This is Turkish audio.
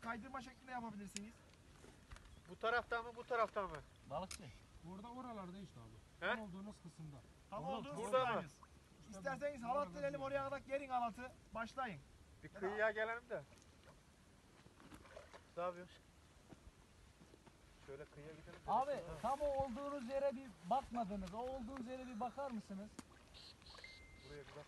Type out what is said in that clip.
kaydırma şeklinde yapabilirsiniz. Bu taraftan mı, bu taraftan mı? Balıkçı. Burada oralarda işte abi. He? Tam olduğunuz kısımda. Tam Burada- olduğunuz burada mı? kısımdayız. İsterseniz halat direlim oraya kadar gerin halatı. Başlayın. Bir kıyıya gelelim de. Ne yapıyorsun? Şöyle kıyıya gidelim. de. Abi tam o olduğunuz yere bir bakmadınız. O olduğunuz yere bir bakar mısınız? Buraya bir bak.